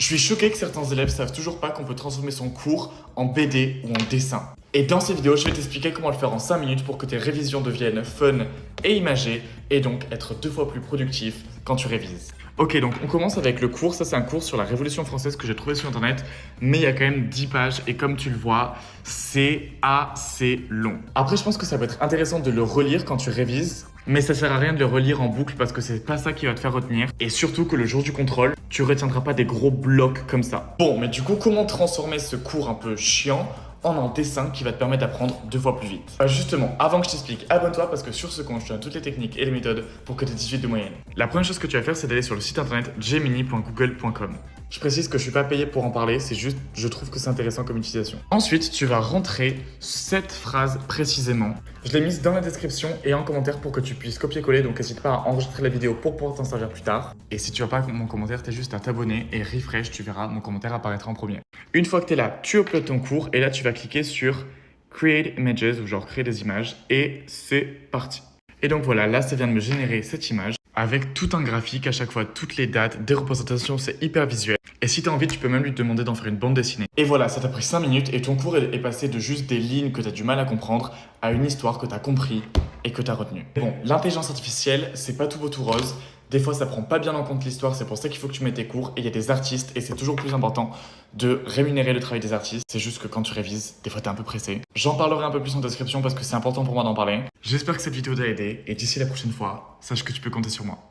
suis choqué que certains élèves savent toujours pas qu'on peut transformer son cours en BD ou en dessin. Et dans cette vidéo, je vais t'expliquer comment le faire en 5 minutes pour que tes révisions deviennent fun et imagées et donc être 2 fois plus productif quand tu révises. Ok, donc on commence avec le cours. Ça, c'est un cours sur la Révolution française que j'ai trouvé sur internet, mais il y a quand même 10 pages et comme tu le vois, c'est assez long. Après, je pense que ça peut être intéressant de le relire quand tu révises, mais ça sert à rien de le relire en boucle parce que c'est pas ça qui va te faire retenir. Et surtout que le jour du contrôle, tu retiendras pas des gros blocs comme ça. Bon, mais du coup, comment transformer ce cours un peu chiant en un dessin qui va te permettre d'apprendre 2 fois plus vite. Justement, avant que je t'explique, abonne-toi parce que sur ce compte, je te donne toutes les techniques et les méthodes pour que tu aies 18 de moyenne. La première chose que tu vas faire, c'est d'aller sur le site internet gemini.google.com. Je précise que je suis pas payé pour en parler, c'est juste, je trouve que c'est intéressant comme utilisation. Ensuite, tu vas rentrer cette phrase précisément. Je l'ai mise dans la description et en commentaire pour que tu puisses copier-coller, donc n'hésite pas à enregistrer la vidéo pour pouvoir t'en servir plus tard. Et si tu vois pas mon commentaire, t'as juste à t'abonner et refresh, tu verras, mon commentaire apparaîtra en premier. Une fois que tu es là, tu uploads ton cours et là, tu vas cliquer sur Create Images ou genre créer des images et c'est parti. Et donc voilà, là, ça vient de me générer cette image avec tout un graphique à chaque fois, toutes les dates, des représentations, c'est hyper visuel. Et si tu as envie, tu peux même lui demander d'en faire une bande dessinée. Et voilà, ça t'a pris 5 minutes et ton cours est passé de juste des lignes que tu as du mal à comprendre à une histoire que tu as compris et que tu as retenue. Bon, l'intelligence artificielle, c'est pas tout beau tout rose. Des fois, ça prend pas bien en compte l'histoire, c'est pour ça qu'il faut que tu mettes tes cours. Et il y a des artistes, et c'est toujours plus important de rémunérer le travail des artistes. C'est juste que quand tu révises, des fois, t'es un peu pressé. J'en parlerai un peu plus en description parce que c'est important pour moi d'en parler. J'espère que cette vidéo t'a aidé, et d'ici la prochaine fois, sache que tu peux compter sur moi.